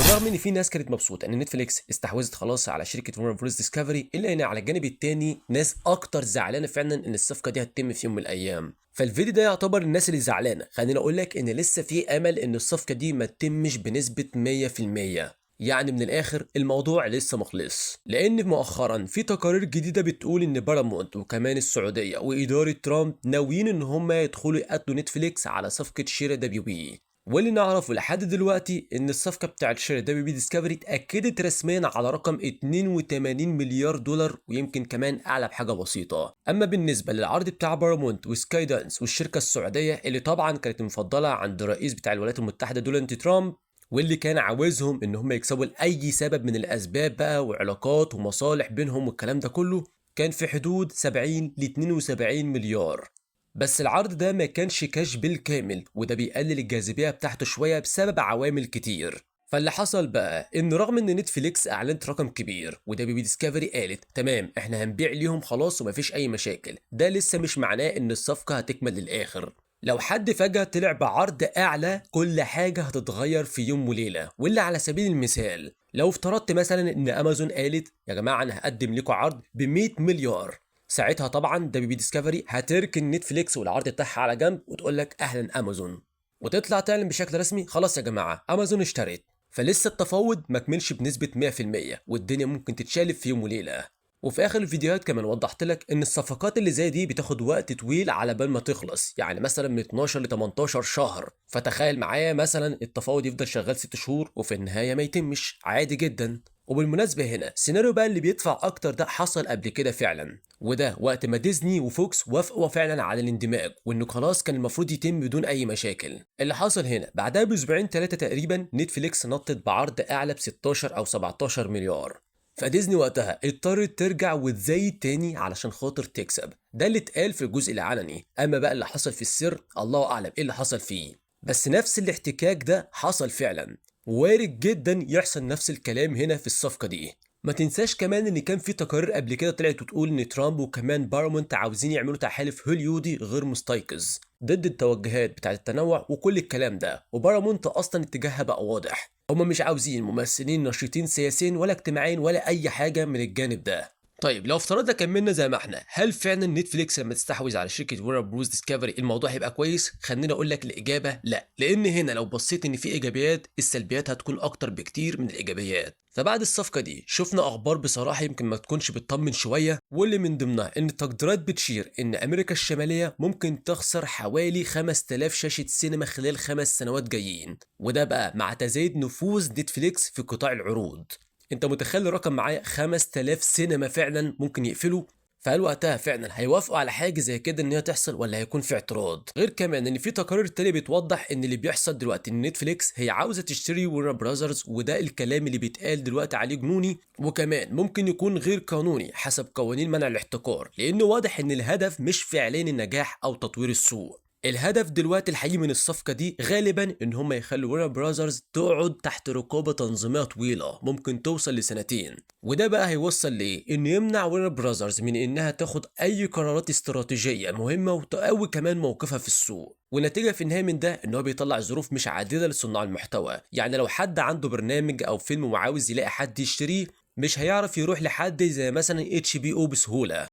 بالرغم ان في ناس كانت مبسوطه ان نتفليكس استحوذت خلاص على شركه ورنر بروس ديسكفري، الا ان على الجانب التاني ناس اكتر زعلانه فعلا ان الصفقه دي هتتم في يوم من الايام. فالفيديو ده يعتبر الناس اللي زعلانه، خليني اقول لك ان لسه في امل ان الصفقه دي ما تتمش بنسبه 100%. يعني من الاخر الموضوع لسه مخلص، لان مؤخرا في تقارير جديده بتقول ان بارامونت وكمان السعوديه واداره ترامب ناويين ان هم يدخلوا يقاتلوا نتفليكس على صفقه شراء دبليو بي. واللي نعرفه لحد دلوقتي ان الصفقه بتاعت شراء دبليو بي ديسكفري اتاكدت رسميا على رقم 82 مليار دولار، ويمكن كمان اعلى بحاجه بسيطه. اما بالنسبه للعرض بتاع بارامونت وسكاي دانس والشركه السعوديه اللي طبعا كانت مفضله عند الرئيس بتاع الولايات المتحده دونالد ترامب، واللي كان عاوزهم ان هم يكسبوا لاي سبب من الاسباب بقى وعلاقات ومصالح بينهم والكلام ده كله، كان في حدود 70 ل 72 مليار. بس العرض ده ما كانش كاش بالكامل، وده بيقلل الجاذبية بتاعته شوية بسبب عوامل كتير. فاللي حصل بقى ان رغم ان نتفليكس اعلنت رقم كبير وده بي ديسكفري قالت تمام احنا هنبيع ليهم خلاص ومفيش اي مشاكل، ده لسه مش معناه ان الصفقة هتكمل للاخر. لو حد فجأة طلع بعرض اعلى كل حاجة هتتغير في يوم وليلة. واللي على سبيل المثال لو افترضت مثلا ان امازون قالت يا جماعة انا هقدم لكم عرض ب 100 مليار، ساعتها طبعا دبليو بي ديسكفري هتركن نتفليكس والعرض بتاعها على جنب وتقول لك اهلا امازون، وتطلع تعلن بشكل رسمي خلاص يا جماعه امازون اشترت. فلسه التفاوض ما كملش بنسبه 100%، والدنيا ممكن تتشالب في يوم وليله. وفي اخر الفيديوهات كمان وضحت لك ان الصفقات اللي زي دي بتاخد وقت طويل على بال ما تخلص، يعني مثلا من 12 ل 18 شهر. فتخيل معايا مثلا التفاوض يفضل شغال 6 شهور وفي النهايه ما يتمش عادي جدا. وبالمناسبة هنا السيناريو بقى اللي بيدفع أكتر ده حصل قبل كده فعلا، وده وقت ما ديزني وفوكس وافقوا فعلا على الاندماج وإنه خلاص كان المفروض يتم بدون أي مشاكل. اللي حصل هنا بعدها بأسبوعين ثلاثة تقريبا نتفليكس نطت بعرض أعلى ب 16 أو 17 مليار. فديزني وقتها اضطرت ترجع وتزايد تاني علشان خاطر تكسب. ده اللي اتقال في الجزء العلني، أما بقى اللي حصل في السر الله أعلم إيه اللي حصل فيه. بس نفس الاحتكاك ده حصل فعلا، وارد جدا يحصل نفس الكلام هنا في الصفقة دي. ما تنساش كمان ان كان في تقارير قبل كده طلعت وتقول ان ترامب وكمان بارامونت عاوزين يعملوا تحالف هوليودي غير مستيقظ ضد التوجهات بتاعه التنوع وكل الكلام ده، وبارامونت اصلا اتجاهها بقى واضح، هما مش عاوزين ممثلين نشيطين سياسيا ولا اجتماعيا ولا اي حاجة من الجانب ده. طيب لو افترضنا كملنا زي ما احنا، هل فعلا نتفليكس لما تستحوذ على شركه ورنر بروس ديسكفري الموضوع هيبقى كويس؟ خليني اقول لك الاجابه لا، لان هنا لو بصيت ان في ايجابيات السلبيات هتكون اكتر بكتير من الايجابيات. فبعد الصفقه دي شفنا اخبار بصراحه يمكن ما تكونش بتطمن شويه، واللي من ضمنها ان التقديرات بتشير ان امريكا الشماليه ممكن تخسر حوالي 5000 شاشه سينما خلال 5 سنوات جايين، وده بقى مع تزايد نفوذ نتفليكس في قطاع العروض. انت متخيل الرقم معايا 5000 سينما فعلا ممكن يقفلوا؟ فهل وقتها فعلا هيوافقوا على حاجه زي كده ان هي تحصل ولا هيكون في اعتراض؟ غير كمان ان في تقارير تانية بتوضح ان اللي بيحصل دلوقتي ان نتفليكس هي عاوزه تشتري ورنر براذرز، وده الكلام اللي بيتقال دلوقتي عليه جنوني، وكمان ممكن يكون غير قانوني حسب قوانين منع الاحتكار، لانه واضح ان الهدف مش فعليا النجاح او تطوير السوق. الهدف دلوقتي الحقيقي من الصفقة دي غالبا ان هم يخلوا ورنر براذرز تقعد تحت رقابة تنظيمية طويلة ممكن توصل لسنتين. وده بقى هيوصل ليه ان يمنع ورنر براذرز من انها تاخد اي قرارات استراتيجية مهمة وتقوي كمان موقفها في السوق. والنتيجة في النهاية من ده ان هو بيطلع ظروف مش عادلة لصناع المحتوى، يعني لو حد عنده برنامج او فيلم وعاوز يلاقي حد يشتريه مش هيعرف يروح لحد زي مثلا اتش بي او بسهولة،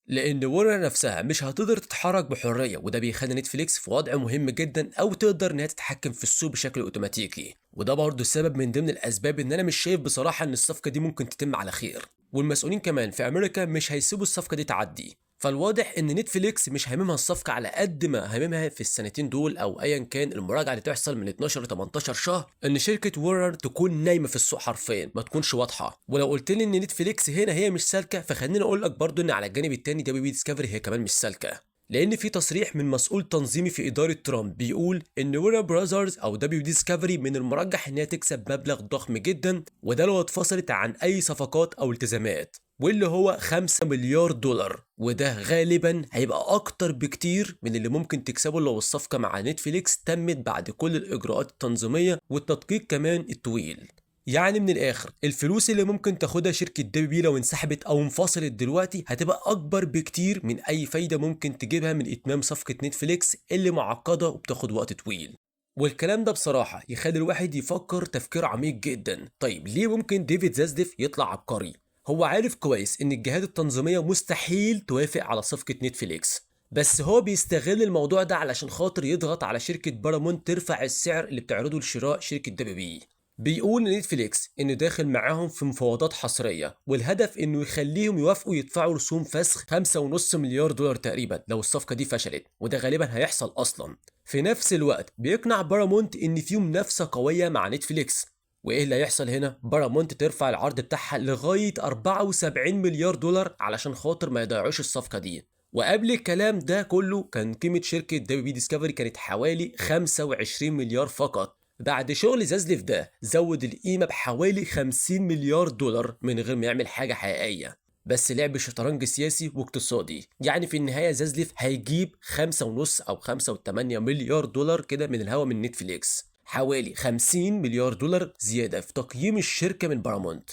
لان ورنر نفسها مش هتقدر تتحرك بحريه، وده بيخلي نتفليكس في وضع مهم جدا او تقدر انها تتحكم في السوق بشكل اوتوماتيكي. وده برضه السبب من ضمن الاسباب ان انا مش شايف بصراحه ان الصفقه دي ممكن تتم على خير، والمسؤولين كمان في امريكا مش هيسيبوا الصفقه دي تعدي. فالواضح ان نتفليكس مش هاممها الصفقه على قد ما هاممها في السنتين دول او ايا كان المراجعه اللي تحصل من 12 ل 18 شهر ان شركه وورر تكون نايمه في السوق حرفيا ما تكونش واضحه. ولو قلت لي ان نتفليكس هنا هي مش سالكه، فخليني اقول لك برضه ان على الجانب التاني دبليو بي ديسكفري هي كمان مش سالكه، لان في تصريح من مسؤول تنظيمي في اداره ترامب بيقول ان ورنر براذرز او دبليو ديسكفري من المرجح انها تكسب مبلغ ضخم جدا، وده لو اتفصلت عن اي صفقات او التزامات، واللي هو 5 مليار دولار، وده غالبا هيبقى اكتر بكتير من اللي ممكن تكسبه لو الصفقة مع نتفليكس تمت بعد كل الاجراءات التنظيمية والتدقيق كمان الطويل. يعني من الاخر الفلوس اللي ممكن تاخدها شركة دبليو بي لو انسحبت او انفصلت دلوقتي هتبقى اكبر بكتير من اي فايدة ممكن تجيبها من اتمام صفقة نتفليكس اللي معقدة وبتاخد وقت طويل. والكلام ده بصراحة يخلي الواحد يفكر تفكير عميق جدا. طيب ليه ممكن ديفيد زازليف يطلع عبقري؟ هو عارف كويس ان الجهات التنظيمية مستحيل توافق على صفقة نتفليكس، بس هو بيستغل الموضوع ده علشان خاطر يضغط على شركة بارامونت ترفع السعر اللي بتعرضه لشراء شركة دبليو. بيقول لنتفليكس انه داخل معاهم في مفاوضات حصرية، والهدف انه يخليهم يوافقوا يدفعوا رسوم فسخ 5.5 مليار دولار تقريبا لو الصفقة دي فشلت، وده غالبا هيحصل اصلا. في نفس الوقت بيقنع بارامونت ان في منافسة قوية مع نتفليكس. وايه اللي هيحصل هنا؟ بارامونت ترفع العرض بتاعها لغاية 74 مليار دولار علشان خاطر ما يضيعوش الصفقة دي. وقبل الكلام ده كله كان قيمة شركة دبليو ديسكفري كانت حوالي 25 مليار فقط. بعد شغل زازليف ده زود القيمة بحوالي 50 مليار دولار من غير ما يعمل حاجة حقيقية، بس لعب شطرنج سياسي واقتصادي. يعني في النهاية زازليف هيجيب 5.5 أو 5.8 مليار دولار كده من الهوا من نتفليكس، حوالي 50 مليار دولار زيادة في تقييم الشركة من بارامونت.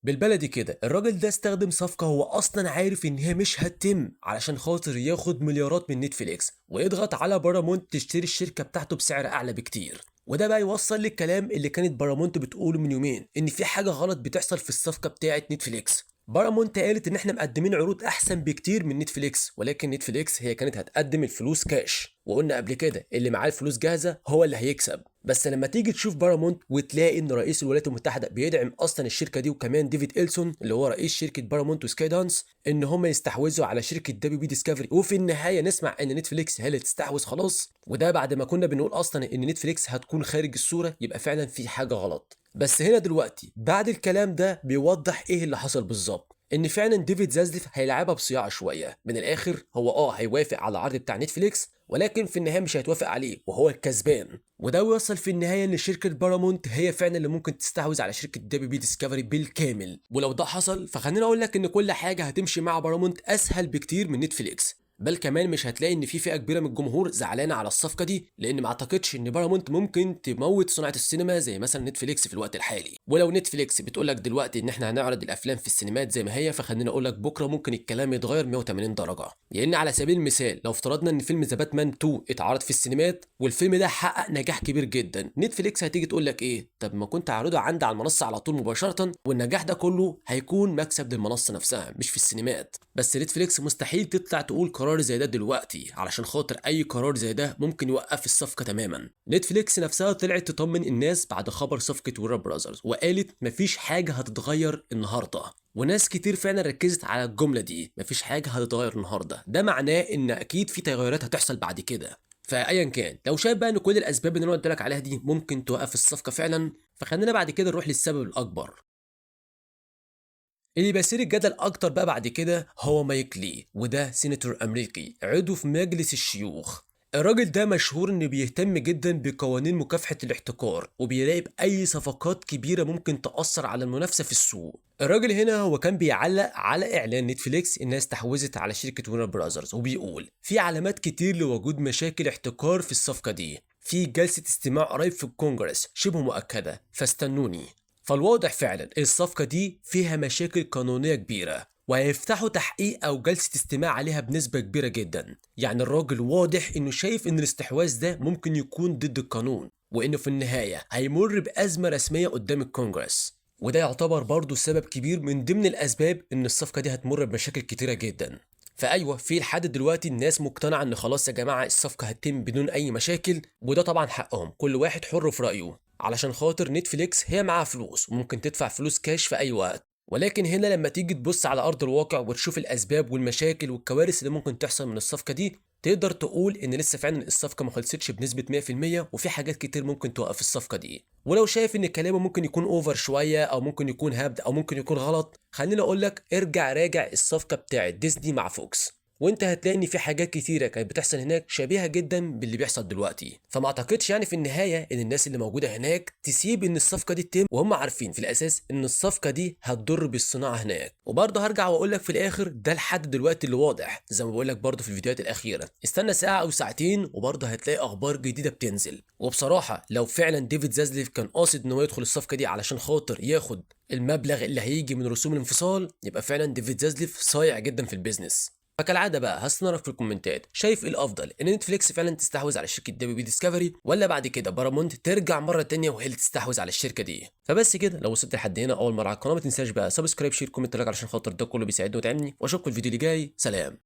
بالبلدي كده الراجل ده استخدم صفقة هو أصلا عارف إن هي مش هتتم علشان خاطر ياخد مليارات من نتفليكس ويضغط على بارامونت تشتري الشركة بتاعته بسعر أعلى بكتير. وده بقى يوصل للكلام اللي كانت بارامونت بتقوله من يومين، إن في حاجة غلط بتحصل في الصفقة بتاعة نتفليكس. بارامونت قالت إن إحنا مقدمين عروض أحسن بكتير من نتفليكس، ولكن نتفليكس هي كانت هتقدم الفلوس كاش، وقلنا قبل كده اللي معاه الفلوس جاهزة هو اللي هيكسب. بس لما تيجي تشوف بارامونت وتلاقي ان رئيس الولايات المتحده بيدعم اصلا الشركه دي، وكمان ديفيد إلسون اللي هو رئيس شركه بارامونت وسكاي دانس، ان هم يستحوذوا على شركه دبليو بي ديسكفري، وفي النهايه نسمع ان نتفليكس هي اللي تستحوذ خلاص، وده بعد ما كنا بنقول اصلا ان نتفليكس هتكون خارج الصوره، يبقى فعلا في حاجه غلط. بس هنا دلوقتي بعد الكلام ده بيوضح ايه اللي حصل بالظبط، ان فعلا ديفيد زازليف هيلعبها بصياعه شويه. من الاخر هو هيوافق على العرض بتاع نتفليكس، ولكن في النهايه مش هيتوافق عليه وهو الكسبان. وده وصل في النهايه ان شركه بارامونت هي فعلا اللي ممكن تستحوذ على شركه دبليو بي ديسكفري بالكامل. ولو ده حصل فخليني اقول لك ان كل حاجه هتمشي مع بارامونت اسهل بكتير من نتفليكس. بل كمان مش هتلاقي ان في فئه كبيره من الجمهور زعلانه على الصفقه دي، لان ما اعتقدش ان بارامونت ممكن تموت صناعه السينما زي مثلا نتفليكس في الوقت الحالي. ولو نتفليكس بتقول لك دلوقتي ان احنا هنعرض الافلام في السينمات زي ما هي، فخليني اقول لك بكره ممكن الكلام يتغير 180 درجه. لان على سبيل المثال لو افترضنا ان فيلم ذا باتمان 2 اتعرض في السينمات والفيلم ده حقق نجاح كبير جدا، نتفليكس هتيجي تقول لك ايه؟ طب ما كنت عارضه عندي على المنصه على طول مباشره، والنجاح ده كله هيكون مكسب للمنصه نفسها مش في السينمات. بس نتفليكس مستحيل تطلع تقول قرار زي ده دلوقتي، علشان خاطر اي قرار زي ده ممكن يوقف الصفقه تماما. نتفليكس نفسها طلعت تطمن الناس بعد خبر صفقه ورا براذرز، وقالت مفيش حاجه هتتغير النهارده. وناس كتير فعلا ركزت على الجمله دي، مفيش حاجه هتتغير النهارده، ده معناه ان اكيد في تغيرات هتحصل بعد كده. فايا كان لو شايف بقى ان كل الاسباب اللي انا قلت لك عليها دي ممكن توقف الصفقه فعلا، فخلينا بعد كده نروح للسبب الاكبر اللي بيثير الجدل اكتر بقى بعد كده. هو مايك لي، وده سيناتور امريكي عضو في مجلس الشيوخ. الراجل ده مشهور انه بيهتم جدا بقوانين مكافحة الاحتكار، وبيراقب اي صفقات كبيرة ممكن تأثر على المنافسة في السوق. الراجل هنا هو كان بيعلق على اعلان نتفليكس انها استحوذت على شركة ورنر براذرز، وبيقول في علامات كتير لوجود مشاكل احتكار في الصفقة دي، في جلسة استماع قريب في الكونجرس شبه مؤكدة، فاستنوني. فالواضح فعلا الصفقة دي فيها مشاكل قانونية كبيرة، وهيفتحوا تحقيق أو جلسة استماع عليها بنسبة كبيرة جدا. يعني الراجل واضح إنه شايف إن الاستحواذ ده ممكن يكون ضد القانون، وإنه في النهاية هيمر بأزمة رسمية قدام الكونجرس. وده يعتبر برضه سبب كبير من ضمن الأسباب إن الصفقة دي هتمر بمشاكل كتيرة جدا. فايوه في لحد دلوقتي الناس مقتنعه ان خلاص يا جماعه الصفقه هتتم بدون اي مشاكل، وده طبعا حقهم، كل واحد حر في رايه، علشان خاطر نتفليكس هي معاها فلوس وممكن تدفع فلوس كاش في اي وقت. ولكن هنا لما تيجي تبص على ارض الواقع وتشوف الاسباب والمشاكل والكوارث اللي ممكن تحصل من الصفقه دي، تقدر تقول ان لسه فعلا الصفقه ما خلصتش بنسبه 100%، وفي حاجات كتير ممكن توقف الصفقه دي. ولو شايف ان كلامه ممكن يكون اوفر شويه، او ممكن يكون هبد، او ممكن يكون غلط، خليني اقول لك ارجع راجع الصفقه بتاعت ديزني مع فوكس، وانت هتلاقي ان في حاجات كتيره كانت بتحصل هناك شبيهه جدا باللي بيحصل دلوقتي. فما اعتقدش يعني في النهايه ان الناس اللي موجوده هناك تسيب ان الصفقه دي تتم وهم عارفين في الاساس ان الصفقه دي هتضر بالصناعه هناك. وبرضه هرجع واقول لك في الاخر ده لحد دلوقتي اللي واضح، زي ما بقول لك برضه في الفيديوهات الاخيره، استنى ساعه او ساعتين وبرضه هتلاقي اخبار جديده بتنزل. وبصراحه لو فعلا ديفيد زازليف كان قاصد ان هو يدخل الصفقه دي علشان خاطر ياخد المبلغ اللي هيجي من رسوم الانفصال، يبقى فعلا ديفيد زازليف صايع جدا في البيزنس. فكالعاده بقى هستنى رايك في الكومنتات، شايف ايه الافضل، ان نتفليكس فعلا تستحوذ على شركه دبليو بي ديسكفري، ولا بعد كده بارامونت ترجع مره تانية وهي اللي تستحوذ على الشركه دي؟ فبس كده، لو وصلت لحد هنا اول مره على القناه ما تنساش بقى سبسكرايب شير كومنت لايك علشان خاطر ده كله بيساعدني وتعمني، واشوفكم الفيديو اللي جاي. سلام.